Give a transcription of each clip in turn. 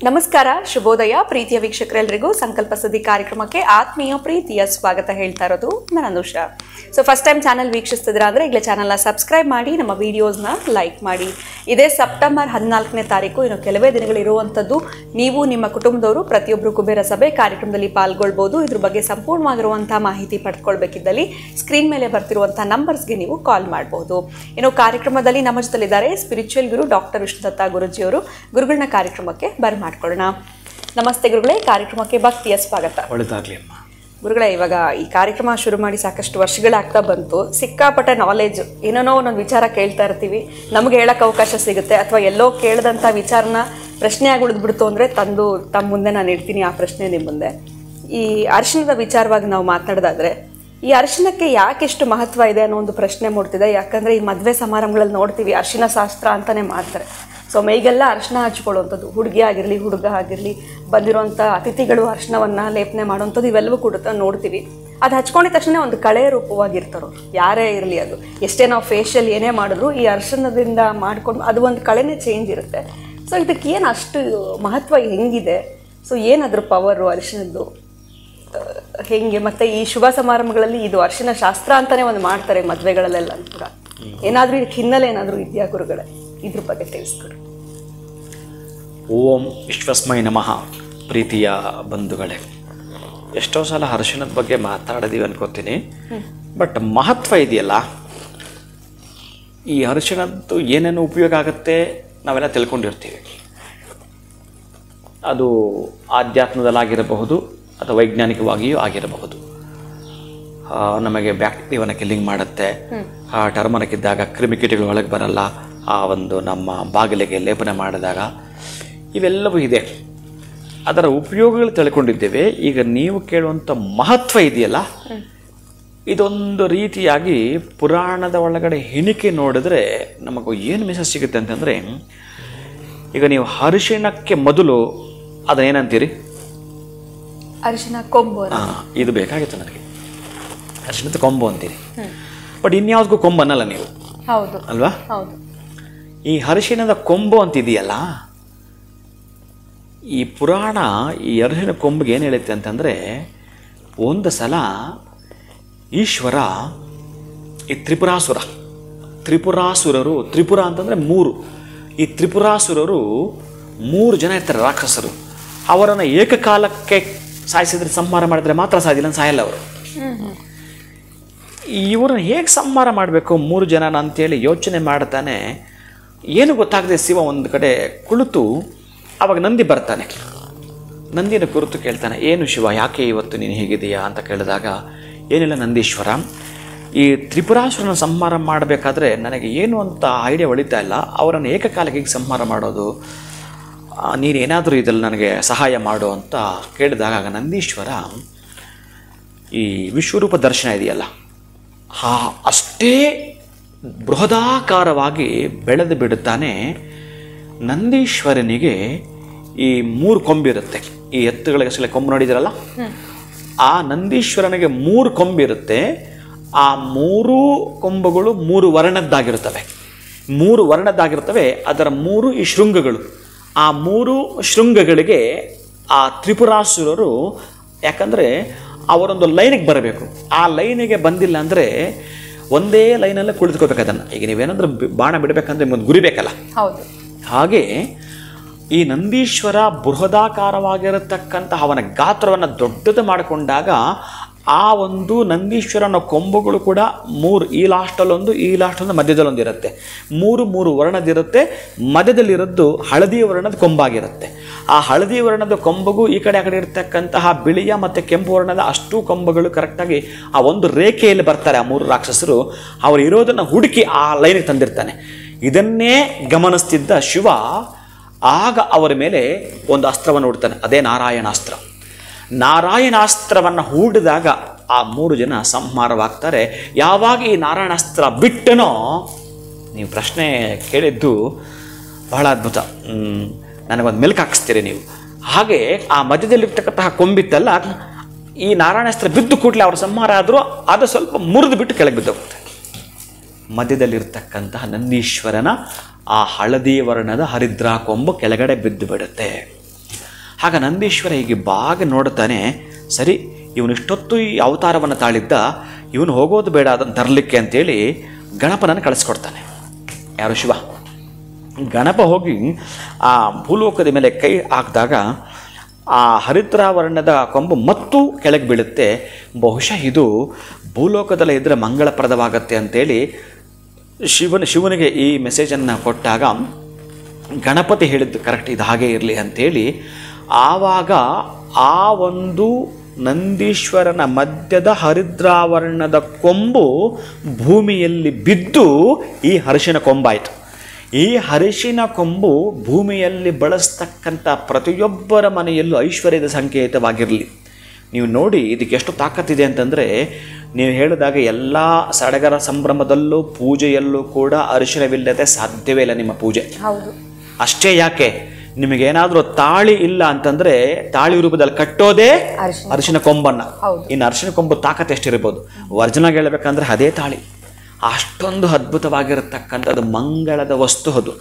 ನಮಸ್ಕಾರ, ಶುಭೋದಯ ಪ್ರೀತಿಯ ವೀಕ್ಷಕರೆಲ್ಲರಿಗೂ ಸಂಕಲ್ಪ ಸುದ್ದಿ ಕಾರ್ಯಕ್ರಮಕ್ಕೆ ಆತ್ಮೀಯ ಪ್ರೀತಿಯ ಸ್ವಾಗತ ಹೇಳ್ತಾ ಇರೋದು ನಾನು Anusha. So first time channel ವೀಕ್ಷಿಸ್ತಿದ್ರ ಅಂದರೆ ಈಗಲೇ ಚಾನಲ್ನ ಸಬ್ಸ್ಕ್ರೈಬ್ ಮಾಡಿ, ನಮ್ಮ ವೀಡಿಯೋಸ್ನ ಲೈಕ್ ಮಾಡಿ. ಇದೇ ಸೆಪ್ಟೆಂಬರ್ 14ನೇ ತಾರೀಕು, ಇನ್ನು ಕೆಲವೇ ದಿನಗಳಿರುವಂಥದ್ದು. ನೀವು ನಿಮ್ಮ ಕುಟುಂಬದವರು ಪ್ರತಿಯೊಬ್ಬರು ಕುಬೇರ ಸಭೆ ಕಾರ್ಯಕ್ರಮದಲ್ಲಿ ಪಾಲ್ಗೊಳ್ಬೋದು. ಇದ್ರ ಬಗ್ಗೆ ಸಂಪೂರ್ಣವಾಗಿರುವಂಥ ಮಾಹಿತಿ ಪಡ್ಕೊಳ್ಬೇಕಿದ್ದಲ್ಲಿ ಸ್ಕ್ರೀನ್ ಮೇಲೆ ಬರ್ತಿರುವಂಥ ನಂಬರ್ಸ್ಗೆ ನೀವು ಕಾಲ್ ಮಾಡಬಹುದು. ಇನ್ನು ಕಾರ್ಯಕ್ರಮದಲ್ಲಿ ನಮ್ಮ ಜೊತೆಲಿದ್ದಾರೆ ಸ್ಪಿರಿಚುವಲ್ ಗುರು ಡಾಕ್ಟರ್ ವಿಷ್ಣುದತ್ತ ಗುರುಜಿಯವರು. ಗುರುಗಳನ್ನ ಕಾರ್ಯಕ್ರಮಕ್ಕೆ ಬರ್ಮಾಡ್ಕೊಳ್ಳೋಣ. ನಮಸ್ತೆ ಗುರುಗಳೇ, ಕಾರ್ಯಕ್ರಮಕ್ಕೆ ಭಕ್ತಿಯ ಸ್ವಾಗತ. ಒಳ್ಳೆದಾಗಲಿ ಅಮ್ಮ. ಗುರುಗಳೇ, ಇವಾಗ ಈ ಕಾರ್ಯಕ್ರಮ ಶುರು ಮಾಡಿ ಸಾಕಷ್ಟು ವರ್ಷಗಳಾಗ್ತಾ ಬಂತು. ಸಿಕ್ಕಾಪಟ್ಟೆ ನಾಲೆಜ್, ಏನೇನೋ ಒಂದೊಂದು ವಿಚಾರ ಕೇಳ್ತಾ ಇರ್ತೀವಿ. ನಮಗೆ ಹೇಳಕ್ಕೆ ಅವಕಾಶ ಸಿಗುತ್ತೆ, ಅಥವಾ ಎಲ್ಲೋ ಕೇಳಿದಂಥ ವಿಚಾರನ ಪ್ರಶ್ನೆಯಾಗಿ ಉಳಿದ್ಬಿಡ್ತು ಅಂದರೆ ತಂದು ತಮ್ಮ ಮುಂದೆ ನಾನು ಇಡ್ತೀನಿ ಆ ಪ್ರಶ್ನೆ ನಿಮ್ಮ ಮುಂದೆ. ಈ ಅರಿಶಿಣದ ವಿಚಾರವಾಗಿ ನಾವು ಮಾತಾಡೋದಾದ್ರೆ, ಈ ಅರಿಶಿಣಕ್ಕೆ ಯಾಕೆಷ್ಟು ಮಹತ್ವ ಇದೆ ಅನ್ನೋ ಒಂದು ಪ್ರಶ್ನೆ ಮೂಡ್ತಿದೆ. ಯಾಕಂದರೆ ಈ ಮದುವೆ ಸಮಾರಂಭಗಳಲ್ಲಿ ನೋಡ್ತೀವಿ, ಅರಿಶಿಣ ಶಾಸ್ತ್ರ ಅಂತಲೇ ಮಾಡ್ತಾರೆ. ಸೊ ಮೈಗೆಲ್ಲ ಅರಿಶಿಣ ಹಚ್ಕೊಳ್ಳುವಂಥದ್ದು, ಹುಡುಗಿ ಆಗಿರಲಿ ಹುಡುಗ ಆಗಿರಲಿ, ಬಂದಿರೋಂಥ ಅತಿಥಿಗಳು ಅರಿಶಿಣವನ್ನು ಲೇಪನೆ ಮಾಡುವಂಥದ್ದು, ಇವೆಲ್ಲವೂ ಕೂಡ ನೋಡ್ತೀವಿ. ಅದು ಹಚ್ಕೊಂಡಿದ ತಕ್ಷಣ ಒಂದು ಕಳೆ ರೂಪವಾಗಿರ್ತಾರೋ, ಯಾರೇ ಇರಲಿ, ಅದು ಎಷ್ಟೇ ನಾವು ಫೇಶಿಯಲ್ ಏನೇ ಮಾಡಿದ್ರು ಈ ಅರಿಶಿಣದಿಂದ ಮಾಡ್ಕೊಂಡು ಅದು ಒಂದು ಕಳೆನೇ ಚೇಂಜ್ ಇರುತ್ತೆ. ಸೊ ಇದಕ್ಕೆ ಏನು ಅಷ್ಟು ಮಹತ್ವ ಹೆಂಗಿದೆ? ಸೊ ಏನಾದರೂ ಪವರು ಅರಿಶಿಣದ್ದು ಹೆಂಗೆ? ಮತ್ತು ಈ ಶುಭ ಸಮಾರಂಭಗಳಲ್ಲಿ ಇದು ಅರಿಶಿಣ ಶಾಸ್ತ್ರ ಅಂತಲೇ ಒಂದು ಮಾಡ್ತಾರೆ ಮದುವೆಗಳಲ್ಲೆಲ್ಲ ಕೂಡ. ಏನಾದರೂ ಇದಕ್ಕೆ ಹಿನ್ನೆಲೆ ಏನಾದರೂ ಇದೆಯಾ ಗುರುಗಳೇ? ಇದ್ರ ಬಗ್ಗೆ ತಿಳಿಸ್ಕೊಡಿ. ಓಂ ವಿಶ್ವಸ್ಮೈ ನಮಃ. ಪ್ರೀತಿಯ ಬಂಧುಗಳೇ, ಎಷ್ಟೋ ಸಲ ಅರಿಶಿಣದ ಬಗ್ಗೆ ಮಾತಾಡಿದೀವಿ ಅನ್ಕೋತೀನಿ. ಬಟ್ ಮಹತ್ವ ಇದೆಯಲ್ಲ, ಈ ಅರಿಶಿಣದ್ದು ಏನೇನು ಉಪಯೋಗ ಆಗುತ್ತೆ ನಾವೆಲ್ಲ ತಿಳ್ಕೊಂಡಿರ್ತೀವಿ. ಅದು ಆಧ್ಯಾತ್ಮದಲ್ಲಾಗಿರಬಹುದು ಅಥವಾ ವೈಜ್ಞಾನಿಕವಾಗಿಯೂ ಆಗಿರಬಹುದು. ನಮಗೆ ಬ್ಯಾಕ್ಟೀರಿಯಾವನ್ನು ಕಿಲ್ಲಿಂಗ್ ಮಾಡುತ್ತೆ. ಟರ್ಮರಿಕ್ಕಿದ್ದಾಗ ಕ್ರಿಮಿಕೀಟಗಳು ಒಳಗೆ ಬರಲ್ಲ. ಆ ಒಂದು ನಮ್ಮ ಬಾಗಿಲಿಗೆ ಲೇಪನ ಮಾಡಿದಾಗ ಇವೆಲ್ಲವೂ ಇದೆ. ಅದರ ಉಪಯೋಗಗಳು ತಿಳ್ಕೊಂಡಿದ್ದೇವೆ. ಈಗ ನೀವು ಕೇಳುವಂಥ ಮಹತ್ವ ಇದೆಯಲ್ಲ, ಇದೊಂದು ರೀತಿಯಾಗಿ ಪುರಾಣದ ಒಳಗಡೆ ಹೆಣಿಕೆ ನೋಡಿದ್ರೆ ನಮಗೂ ಏನು ಮೆಸೇಜ್ ಸಿಗುತ್ತೆ ಅಂತಂದರೆ, ಈಗ ನೀವು ಅರಿಶಿಣಕ್ಕೆ ಮೊದಲು ಅದನ್ನೇನಂತೀರಿ? ಅರಿಶಿಣ ಕೊಂಬು. ಇದು ಬೇಕಾಗಿತ್ತು ನನಗೆ, ಅರಿಶಿಣದ ಕೊಂಬು ಅಂತೀರಿ. ಬಟ್ ಇನ್ಯಾವ್ದಕ್ಕೂ ಕೊಂಬು ಅನ್ನಲ್ಲ ನೀವು, ಹೌದು ಅಲ್ವಾ? ಹೌದು. ಈ ಅರಿಶಿಣದ ಕೊಂಬು ಅಂತಿದೆಯಲ್ಲ, ಈ ಪುರಾಣ ಈ ಅರಿಶಿಣ ಕೊಂಬಿಗೆ ಏನು ಹೇಳುತ್ತೆ ಅಂತಂದರೆ, ಒಂದು ಸಲ ಈಶ್ವರ ಈ ತ್ರಿಪುರಾಸುರರು, ತ್ರಿಪುರ ಅಂತಂದರೆ 3, ಈ ತ್ರಿಪುರಾಸುರರು 3 ಜನ ಇರ್ತಾರೆ, ರಾಕ್ಷಸರು. ಅವರನ್ನು ಏಕಕಾಲಕ್ಕೆ ಸಾಯಿಸಿದ್ರೆ, ಸಂಹಾರ ಮಾಡಿದ್ರೆ ಮಾತ್ರ ಸಾಯಿಲ್ಲ, ಸಾಯಲ್ಲ ಅವರು. ಇವ್ರನ್ನ ಹೇಗೆ ಸಂಹಾರ ಮಾಡಬೇಕು 3 ಜನನ ಅಂತೇಳಿ ಯೋಚನೆ ಮಾಡ್ತಾನೆ. ಏನು ಗೊತ್ತಾಗದೆ ಶಿವ ಒಂದು ಕಡೆ ಕುಳಿತು, ಆವಾಗ ನಂದಿ ಬರ್ತಾನೆ. ನಂದಿನ ಕುರಿತು ಕೇಳ್ತಾನೆ, ಏನು ಶಿವ, ಯಾಕೆ ಇವತ್ತು ನೀನು ಹೇಗಿದೆಯಾ ಅಂತ ಕೇಳಿದಾಗ, ಏನಿಲ್ಲ ನಂದೀಶ್ವರ, ಈ ತ್ರಿಪುರಾಸುರನ ಸಂಹಾರ ಮಾಡಬೇಕಾದ್ರೆ ನನಗೆ ಏನು ಅಂತ ಐಡಿಯಾ ಹೊಳಿತಾ ಇಲ್ಲ. ಅವರನ್ನು ಏಕಕಾಲಕ್ಕೆ ಹೇಗೆ ಸಂಹಾರ ಮಾಡೋದು? ನೀನೇನಾದರೂ ಇದರಲ್ಲಿ ನನಗೆ ಸಹಾಯ ಮಾಡು ಅಂತ ಕೇಳಿದಾಗ ನಂದೀಶ್ವರ ಈ ವಿಶ್ವರೂಪ ದರ್ಶನ ಇದೆಯಲ್ಲ, ಅಷ್ಟೇ ಬೃಹದಾಕಾರವಾಗಿ ಬೆಳೆದು ಬಿಡುತ್ತಾನೆ. ನಂದೀಶ್ವರನಿಗೆ ಈ 3 ಕೊಂಬಿರುತ್ತೆ. ಈ ಎತ್ತುಗಳಿಗೆ ಅಸಲ ಕೊಂಬು ನೋಡಿದಿರಲ್ಲ, ಆ ನಂದೀಶ್ವರನಿಗೆ 3 ಕೊಂಬಿರುತ್ತೆ. ಆ 3 ಕೊಂಬುಗಳು 3 ವರ್ಣದ್ದಾಗಿರುತ್ತವೆ. 3 ವರ್ಣದ್ದಾಗಿರುತ್ತವೆ. ಅದರ 3 ಈ ಶೃಂಗಗಳು. ಆ 3 ಶೃಂಗಗಳಿಗೆ ಆ ತ್ರಿಪುರಾಸುರರು, ಯಾಕಂದರೆ ಅವರೊಂದು ಲೈನಿಗೆ ಬರಬೇಕು. ಆ ಲೈನಿಗೆ ಬಂದಿಲ್ಲ ಅಂದರೆ ಒಂದೇ ಲೈನಲ್ಲೇ ಕುಳಿತುಕೋಬೇಕು ಅದನ್ನು. ಈಗ ನೀವೇನಾದ್ರೂ ಬಾಣ ಬಿಡಬೇಕಂದ್ರೆ ಒಂದು ಗುರಿ ಬೇಕಲ್ಲ, ಹೌದು. ಹಾಗೆ ಈ ನಂದೀಶ್ವರ ಬೃಹದಾಕಾರವಾಗಿರತಕ್ಕಂಥ ಅವನ ಗಾತ್ರವನ್ನು ದೊಡ್ಡದು ಮಾಡಿಕೊಂಡಾಗ ಆ ಒಂದು ನಂದೀಶ್ವರನ ಕೊಂಬುಗಳು ಕೂಡ 3, ಈ ಲಾಸ್ಟಲ್ಲೊಂದು, ಈ ಲಾಸ್ಟೊಂದು, ಮಧ್ಯದಲ್ಲೊಂದು ಇರುತ್ತೆ. 3 ವರ್ಣದಿರುತ್ತೆ. ಮಧ್ಯದಲ್ಲಿರೋದು ಹಳದಿ ವರ್ಣದ ಕೊಂಬಾಗಿರುತ್ತೆ. ಆ ಹಳದಿ ವರ್ಣದ ಕೊಂಬುಗೂ ಈ ಕಡೆ ಆ ಕಡೆ ಇರತಕ್ಕಂತಹ ಬಿಳಿಯ ಮತ್ತು ಕೆಂಪು ವರ್ಣದ ಅಷ್ಟೂ ಕೊಂಬುಗಳು ಕರೆಕ್ಟಾಗಿ ಆ ಒಂದು ರೇಖೆಯಲ್ಲಿ ಬರ್ತಾರೆ. ಆ 3 ರಾಕ್ಷಸರು ಅವರು ಇರೋದನ್ನು ಹುಡುಕಿ ಆ ಲೈನಿಗೆ ತಂದಿರ್ತಾನೆ. ಇದನ್ನೇ ಗಮನಿಸ್ತಿದ್ದ ಶಿವ ಆಗ ಅವರ ಮೇಲೆ ಒಂದು ಅಸ್ತ್ರವನ್ನು ಹೂಡ್ತಾನೆ. ಅದೇ ನಾರಾಯಣಾಸ್ತ್ರ. ನಾರಾಯಣಾಸ್ತ್ರವನ್ನು ಹೂಡಿದಾಗ ಆ 3 ಜನ ಸಂಹಾರವಾಗ್ತಾರೆ. ಯಾವಾಗ ಈ ನಾರಾಯಣಾಸ್ತ್ರ ಬಿಟ್ಟನೋ, ನೀವು ಪ್ರಶ್ನೆ ಕೇಳಿದ್ದು ಬಹಳ ಅದ್ಭುತ. ನನಗೊಂದು ಮೆಲ್ಕು ಹಾಕಿಸ್ತೀರಿ ನೀವು. ಹಾಗೆ ಆ ಮಧ್ಯದಲ್ಲಿರ್ತಕ್ಕಂತಹ ಕೊಂಬಿತ್ತಲ್ಲ, ಈ ನಾರಾಯಣಾಸ್ತ್ರ ಬಿದ್ದು ಕೂಡಲೇ ಅವ್ರ ಸಂಹಾರ ಆದರೂ ಅದು ಸ್ವಲ್ಪ ಮುರಿದು ಬಿಟ್ಟು ಕೆಳಗೆ ಬಿದ್ದೋಗುತ್ತೆ. ಮಧ್ಯದಲ್ಲಿರ್ತಕ್ಕಂತಹ ನಂದೀಶ್ವರನ ಆ ಹಳದಿ ವರ್ಣದ ಹರಿದ್ರಾ ಕೊಂಬು ಕೆಳಗಡೆ ಬಿದ್ದು ಬಿಡುತ್ತೆ. ಆಗ ನಂದೀಶ್ವರ ಹೀಗೆ ಬಾಗಿ ನೋಡ್ತಾನೆ, ಸರಿ ಇವನಿಷ್ಟೊತ್ತು ಈ ಅವತಾರವನ್ನು ತಾಳಿದ್ದ, ಇವನು ಹೋಗೋದು ಬೇಡ ಅದನ್ನು ತರಲಿಕ್ಕೆ ಅಂತೇಳಿ ಗಣಪನನ್ನು ಕಳಿಸ್ಕೊಡ್ತಾನೆ. ಯಾರು? ಶಿವ. ಗಣಪ ಹೋಗಿ ಆ ಭೂಲೋಕದ ಮೇಲೆ ಕೈ ಹಾಕಿದಾಗ ಆ ಹರಿದ್ರಾವರ್ಣದ ಕೊಂಬು ಮತ್ತು ಕೆಳಗೆ ಬೀಳುತ್ತೆ. ಬಹುಶಃ ಇದು ಭೂಲೋಕದಲ್ಲೇ ಇದ್ದರೆ ಮಂಗಳಪ್ರದವಾಗತ್ತೆ ಅಂತೇಳಿ ಶಿವನಿಗೆ ಈ ಮೆಸೇಜನ್ನು ಕೊಟ್ಟಾಗ ಗಣಪತಿ ಹೇಳಿದ್ದು ಕರೆಕ್ಟ್, ಇದು ಹಾಗೇ ಇರಲಿ ಅಂಥೇಳಿ ಆವಾಗ ಆ ಒಂದು ನಂದೀಶ್ವರನ ಮಧ್ಯದ ಹರಿದ್ರಾವರ್ಣದ ಕೊಂಬು ಭೂಮಿಯಲ್ಲಿ ಬಿದ್ದು ಈ ಅರಿಶಿನ ಕೊಂಬಾಯಿತು. ಈ ಅರಿಶಿನ ಕೊಂಬು ಭೂಮಿಯಲ್ಲಿ ಬಳಸ್ತಕ್ಕಂಥ ಪ್ರತಿಯೊಬ್ಬರ ಮನೆಯಲ್ಲೂ ಐಶ್ವರ್ಯದ ಸಂಕೇತವಾಗಿರಲಿ. ನೀವು ನೋಡಿ ಇದಕ್ಕೆ ಎಷ್ಟು ತಾಕತ್ತಿದೆ ಅಂತಂದರೆ, ನೀವು ಹೇಳಿದಾಗ ಎಲ್ಲ ಸಡಗರ ಸಂಭ್ರಮದಲ್ಲೂ ಪೂಜೆಯಲ್ಲೂ ಕೂಡ ಅರಿಶಿನವಿಲ್ಲದೆ ಸಾಧ್ಯವೇ ಇಲ್ಲ ನಿಮ್ಮ ಪೂಜೆ. ಹೌದು. ಅಷ್ಟೇ ಯಾಕೆ, ನಿಮಗೇನಾದರೂ ತಾಳಿ ಇಲ್ಲ ಅಂತಂದರೆ ತಾಳಿ ರೂಪದಲ್ಲಿ ಕಟ್ಟೋದೇ ಅರಿಶಿನ ಕೊಂಬನ್ನು. ಇನ್ನು ಅರಿಶಿನ ಕೊಂಬು ತಾಕತ್ತು ಎಷ್ಟಿರ್ಬೋದು? ಒರಿಜಿನಲ್ ಹೇಳಬೇಕಂದ್ರೆ ಅದೇ ತಾಳಿ. ಅಷ್ಟೊಂದು ಅದ್ಭುತವಾಗಿರತಕ್ಕಂಥದ್ದು ಮಂಗಳದ ವಸ್ತು ಅದು.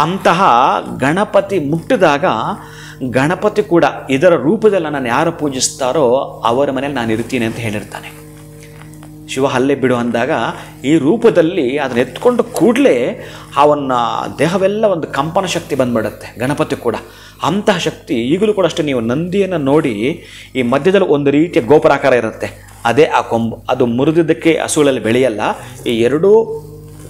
ಅಂತಹ ಗಣಪತಿ ಮುಟ್ಟಿದಾಗ ಗಣಪತಿ ಕೂಡ ಇದರ ರೂಪದಲ್ಲಿ ನಾನು ಯಾರು ಪೂಜಿಸ್ತಾರೋ ಅವರ ಮನೇಲಿ ನಾನು ಇರ್ತೀನಿ ಅಂತ ಹೇಳಿರ್ತಾನೆ. ಶಿವ ಹಲ್ಲೆ ಬಿಡು ಅಂದಾಗ ಈ ರೂಪದಲ್ಲಿ ಅದನ್ನು ಎತ್ಕೊಂಡು ಕೂಡಲೇ ಅವನ ದೇಹವೆಲ್ಲ ಒಂದು ಕಂಪನ ಶಕ್ತಿ ಬಂದ್ಬಿಡುತ್ತೆ. ಗಣಪತಿ ಕೂಡ ಅಂತಹ ಶಕ್ತಿ ಈಗಲೂ ಕೂಡ ಅಷ್ಟೇ. ನೀವು ನಂದಿಯನ್ನು ನೋಡಿ, ಈ ಮಧ್ಯದಲ್ಲಿ ಒಂದು ರೀತಿಯ ಗೋಪುರಾಕಾರ ಇರುತ್ತೆ, ಅದೇ ಆ ಕೊಂಬು. ಅದು ಮುರಿದಿದ್ದಕ್ಕೆ ಹಸುಗಳಲ್ಲಿ ಬೆಳೆಯಲ್ಲ. ಈ ಎರಡೂ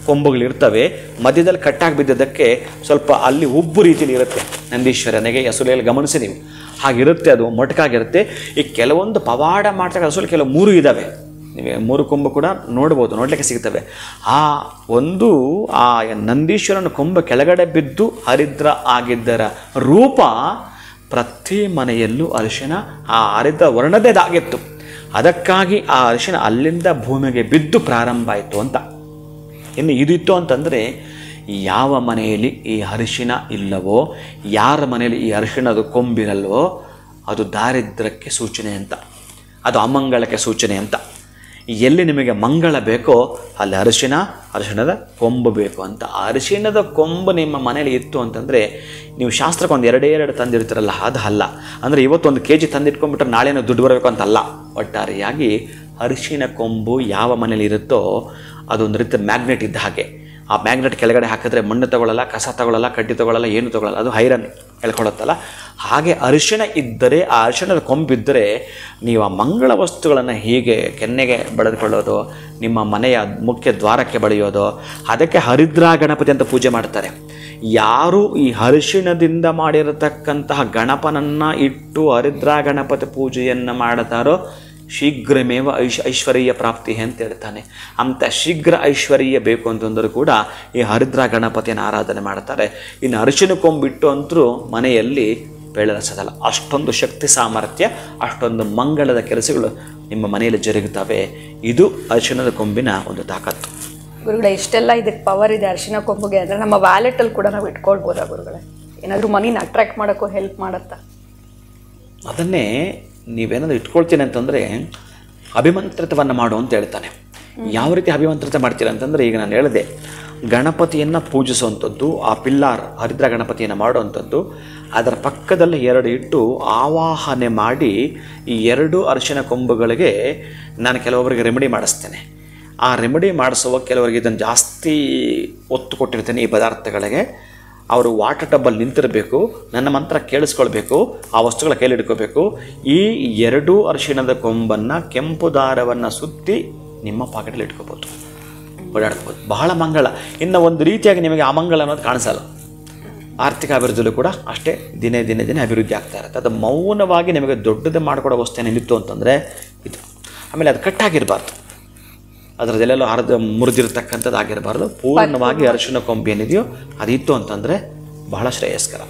ಕೊಂಬುಗಳಿರ್ತವೆ, ಮಧ್ಯದಲ್ಲಿ ಕಟ್ಟಾಗಿ ಬಿದ್ದದಕ್ಕೆ ಸ್ವಲ್ಪ ಅಲ್ಲಿ ಉಬ್ಬು ರೀತಿಯಲ್ಲಿ ಇರುತ್ತೆ. ನಂದೀಶ್ವರನಿಗೆ ಹಸುಲೆಯಲ್ಲಿ ಗಮನಿಸಿ ನೀವು, ಹಾಗಿರುತ್ತೆ. ಅದು ಮೊಟಕಾಗಿರುತ್ತೆ. ಈ ಕೆಲವೊಂದು ಪವಾಡ ಮಾಡ್ತಕ್ಕ ಹಸುಲು ಕೆಲವು 3 ಇದ್ದಾವೆ. ನೀವು 3 ಕೊಂಬು ಕೂಡ ನೋಡ್ಬೋದು, ನೋಡಲಿಕ್ಕೆ ಸಿಗ್ತವೆ. ಆ ಒಂದು ಆ ನಂದೀಶ್ವರನ ಕೊಂಬು ಕೆಳಗಡೆ ಬಿದ್ದು ಹರಿದ್ರ ಆಗಿದ್ದರ ರೂಪ ಪ್ರತಿ ಮನೆಯಲ್ಲೂ ಅರಿಶಿನ ಆ ಹರಿದ್ರ ವರ್ಣದೇದಾಗಿತ್ತು. ಅದಕ್ಕಾಗಿ ಆ ಅರಿಶಿನ ಅಲ್ಲಿಂದ ಭೂಮಿಗೆ ಬಿದ್ದು ಪ್ರಾರಂಭ ಆಯಿತು ಅಂತ. ಇನ್ನು ಇದಿತ್ತು ಅಂತಂದರೆ, ಯಾವ ಮನೆಯಲ್ಲಿ ಈ ಅರಿಶಿನ ಇಲ್ಲವೋ, ಯಾರ ಮನೆಯಲ್ಲಿ ಈ ಅರಿಶಿಣದ ಕೊಂಬಿರಲ್ವೋ ಅದು ದಾರಿದ್ರ್ಯಕ್ಕೆ ಸೂಚನೆ ಅಂತ, ಅದು ಅಮಂಗಳಕ್ಕೆ ಸೂಚನೆ ಅಂತ. ಎಲ್ಲಿ ನಿಮಗೆ ಮಂಗಳ ಬೇಕೋ ಅಲ್ಲಿ ಅರಿಶಿಣದ ಕೊಂಬು ಬೇಕು ಅಂತ. ಆ ಅರಿಶಿಣದ ಕೊಂಬು ನಿಮ್ಮ ಮನೇಲಿ ಇತ್ತು ಅಂತಂದರೆ ನೀವು ಶಾಸ್ತ್ರಕ್ಕೆ ಒಂದು 2 ತಂದಿರ್ತೀರಲ್ಲ, ಅದು ಅಲ್ಲ. ಅಂದರೆ ಇವತ್ತೊಂದು kg ತಂದಿಟ್ಕೊಂಡ್ಬಿಟ್ರೆ ನಾಳೆನೂ ದುಡ್ಡು ಬರಬೇಕು ಅಂತಲ್ಲ. ಒಟ್ಟಾರೆಯಾಗಿ ಅರಿಶಿಣ ಕೊಂಬು ಯಾವ ಮನೇಲಿ ಇರುತ್ತೋ ಅದೊಂದು ರೀತಿಯ ಮ್ಯಾಗ್ನೆಟ್ ಇದ್ದ ಹಾಗೆ. ಆ ಮ್ಯಾಗ್ನೆಟ್ ಕೆಳಗಡೆ ಹಾಕಿದ್ರೆ ಮಣ್ಣು ತಗೊಳ್ಳಲ್ಲ, ಕಸ ತಗೊಳ್ಳಲ್ಲ, ಕಡ್ಡಿ ತಗೊಳ್ಳಲ್ಲ, ಏನು ತಗೊಳ್ಳಲ್ಲ, ಅದು ಐರನ್ ಎಳ್ಕೊಳ್ಳುತ್ತಲ್ಲ. ಹಾಗೆ ಅರಿಶಿಣ ಇದ್ದರೆ, ಆ ಅರಿಶಿಣದ ಕೊಂಬಿದ್ದರೆ ನೀವು ಆ ಮಂಗಳ ವಸ್ತುಗಳನ್ನು ಹೀಗೆ ಕೆನ್ನೆಗೆ ಬಳೆದುಕೊಳ್ಳೋದು, ನಿಮ್ಮ ಮನೆಯ ಮುಖ್ಯ ದ್ವಾರಕ್ಕೆ ಬಳೆಯೋದು. ಅದಕ್ಕೆ ಹರಿದ್ರಾ ಗಣಪತಿ ಅಂತ ಪೂಜೆ ಮಾಡ್ತಾರೆ. ಯಾರು ಈ ಅರಿಶಿಣದಿಂದ ಮಾಡಿರತಕ್ಕಂತಹ ಗಣಪನನ್ನು ಇಟ್ಟು ಹರಿದ್ರಾ ಗಣಪತಿ ಪೂಜೆಯನ್ನು ಮಾಡ್ತಾರೋ ಶೀಘ್ರಮೇವ ಐಶ್ವರ್ಯ ಪ್ರಾಪ್ತಿ ಅಂತ ಹೇಳ್ತಾನೆ. ಅಂಥ ಶೀಘ್ರ ಐಶ್ವರ್ಯ ಬೇಕು ಅಂತಂದರೂ ಕೂಡ ಈ ಹರಿದ್ರಾ ಗಣಪತಿಯನ್ನು ಆರಾಧನೆ ಮಾಡ್ತಾರೆ. ಇನ್ನು ಅರಿಶಿನ ಕೊಂಬಿಟ್ಟು ಅಂತರೂ ಮನೆಯಲ್ಲಿ ಬೆಳಸದಲ್ಲ. ಅಷ್ಟೊಂದು ಶಕ್ತಿ ಸಾಮರ್ಥ್ಯ, ಅಷ್ಟೊಂದು ಮಂಗಳದ ಕೆಲಸಗಳು ನಿಮ್ಮ ಮನೆಯಲ್ಲಿ ಜರುಗುತ್ತವೆ. ಇದು ಅರಿಶಿಣದ ಕೊಂಬಿನ ಒಂದು ತಾಕತ್ತು. ಗುರುಗಳೇ, ಇಷ್ಟೆಲ್ಲ ಇದಕ್ಕೆ ಪವರ್ ಇದೆ ಅರಿಶಿನ ಕೊಂಬುಗೆ ಅಂದರೆ ನಮ್ಮ ವ್ಯಾಲೆಟಲ್ಲಿ ಕೂಡ ನಾವು ಇಟ್ಕೊಳ್ಬೋದಾ ಗುರುಗಳೇ? ಏನಾದರೂ ಮನಿನ ಅಟ್ರಾಕ್ಟ್ ಮಾಡೋಕ್ಕೂ ಹೆಲ್ಪ್ ಮಾಡುತ್ತಾ? ಅದನ್ನೇ ನೀವೇನಾದರೂ ಇಟ್ಕೊಳ್ತೀನಿ ಅಂತಂದರೆ ಅಭಿಮಂತ್ರಿತವನ್ನು ಮಾಡು ಅಂತ ಹೇಳ್ತಾನೆ. ಯಾವ ರೀತಿ ಅಭಿಮಂತ್ರಿತ ಮಾಡ್ತೀರ ಅಂತಂದರೆ, ಈಗ ನಾನು ಹೇಳಿದೆ, ಗಣಪತಿಯನ್ನು ಪೂಜಿಸುವಂಥದ್ದು, ಆ ಪಿಲ್ಲಾರ್ ಹರಿದ್ರಾ ಗಣಪತಿಯನ್ನು ಮಾಡುವಂಥದ್ದು, ಅದರ ಪಕ್ಕದಲ್ಲಿ 2 ಇಟ್ಟು ಆವಾಹನೆ ಮಾಡಿ ಈ 2 ಅರಿಶಿನ ಕೊಂಬುಗಳಿಗೆ ನಾನು ಕೆಲವೊಬ್ಬರಿಗೆ ರೆಮಿಡಿ ಮಾಡಿಸ್ತೇನೆ. ಆ ರೆಮಿಡಿ ಮಾಡಿಸುವ ಕೆಲವರಿಗೆ ಇದನ್ನು ಜಾಸ್ತಿ ಒತ್ತು ಕೊಟ್ಟಿರ್ತೇನೆ ಈ ಪದಾರ್ಥಗಳಿಗೆ. ಅವರು ವಾಟರ್ ಟಬ್ಬಲ್ಲಿ ನಿಂತಿರಬೇಕು, ನನ್ನ ಮಂತ್ರ ಕೇಳಿಸ್ಕೊಳ್ಬೇಕು, ಆ ವಸ್ತುಗಳ ಕೈಲಿ ಹಿಡ್ಕೋಬೇಕು. ಈ 2 ಅರಿಶಿಣದ ಕೊಂಬನ್ನು ಕೆಂಪು ದಾರವನ್ನು ಸುತ್ತಿ ನಿಮ್ಮ ಪಾಕೆಟಲ್ಲಿ ಇಟ್ಕೋಬೋದು, ಓಡಾಡ್ಕೋಬೋದು. ಬಹಳ ಮಂಗಳ. ಇನ್ನು ಒಂದು ರೀತಿಯಾಗಿ ನಿಮಗೆ ಅಮಂಗಳ ಅನ್ನೋದು ಕಾಣಿಸಲ್ಲ. ಆರ್ಥಿಕ ಅಭಿವೃದ್ಧಿಯಲ್ಲೂ ಕೂಡ ಅಷ್ಟೇ ದಿನೇ ಅಭಿವೃದ್ಧಿ ಆಗ್ತಾ ಇರುತ್ತೆ. ಅದು ಮೌನವಾಗಿ ನಿಮಗೆ ದೊಡ್ಡದು ಮಾಡಿಕೊಡೋ ವಸ್ತು ಏನಿತ್ತು ಅಂತಂದರೆ ಇದು. ಆಮೇಲೆ ಅದು ಕಟ್ಟಾಗಿರಬಾರ್ದು, ಅದರದೆಲ್ಲೆಲ್ಲೋ ಮುರಿದಿರ್ತಕ್ಕಂಥದ್ದು ಆಗಿರಬಾರ್ದು. ಪೂರ್ಣವಾಗಿ ಅರಿಶಿನ ಕೊಂಬು ಏನಿದೆಯೋ ಅದಿತ್ತು ಅಂತಂದರೆ ಬಹಳ ಶ್ರೇಯಸ್ಕರ.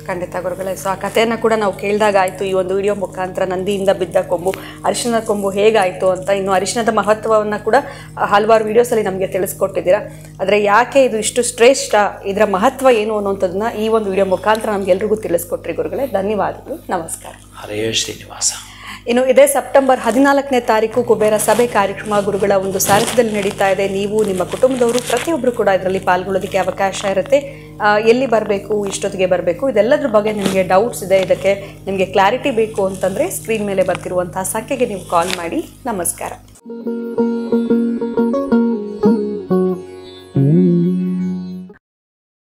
ಖಂಡಿತ ಗುರುಗಳೇ. ಸೊ ಆ ಕಥೆಯನ್ನು ಕೂಡ ನಾವು ಕೇಳಿದಾಗ ಆಯಿತು, ಈ ಒಂದು ವಿಡಿಯೋ ಮುಖಾಂತರ ನಂದಿಯಿಂದ ಬಿದ್ದ ಕೊಂಬು, ಅರಿಶಿಣದ ಕೊಂಬು ಹೇಗಾಯಿತು ಅಂತ. ಇನ್ನು ಅರಿಶಿಣದ ಮಹತ್ವವನ್ನು ಕೂಡ ಹಲವಾರು ವೀಡಿಯೋಸಲ್ಲಿ ನಮಗೆ ತಿಳಿಸ್ಕೊಟ್ಟಿದ್ದೀರಾ. ಆದರೆ ಯಾಕೆ ಇದು ಇಷ್ಟು ಶ್ರೇಷ್ಠ, ಇದರ ಮಹತ್ವ ಏನು ಅನ್ನೋಂಥದ್ದನ್ನ ಈ ಒಂದು ವಿಡಿಯೋ ಮುಖಾಂತರ ನಮಗೆಲ್ರಿಗೂ ತಿಳಿಸ್ಕೊಟ್ರಿ ಗುರುಗಳೇ. ಧನ್ಯವಾದಗಳು, ನಮಸ್ಕಾರ. ಹರೇ ಶ್ರೀನಿವಾಸ. ಇನ್ನು ಇದೇ ಸೆಪ್ಟೆಂಬರ್ 14ನೇ ತಾರೀಕು ಕುಬೇರ ಸಭೆ ಕಾರ್ಯಕ್ರಮ ಗುರುಗಳ ಒಂದು ಸಾರಥ್ಯದಲ್ಲಿ ನಡೀತಾ ಇದೆ. ನೀವು ನಿಮ್ಮ ಕುಟುಂಬದವರು ಪ್ರತಿಯೊಬ್ಬರು ಕೂಡ ಇದರಲ್ಲಿ ಪಾಲ್ಗೊಳ್ಳೋದಕ್ಕೆ ಅವಕಾಶ ಇರುತ್ತೆ. ಎಲ್ಲಿ ಬರಬೇಕು, ಇಷ್ಟೊತ್ತಿಗೆ ಬರಬೇಕು, ಇದೆಲ್ಲದ್ರ ಬಗ್ಗೆ ನಿಮಗೆ ಡೌಟ್ಸ್ ಇದೆ, ಇದಕ್ಕೆ ನಿಮಗೆ ಕ್ಲಾರಿಟಿ ಬೇಕು ಅಂತಂದರೆ ಸ್ಕ್ರೀನ್ ಮೇಲೆ ಬರ್ತಿರುವಂತಹ ಸಂಖ್ಯೆಗೆ ನೀವು ಕಾಲ್ ಮಾಡಿ. ನಮಸ್ಕಾರ.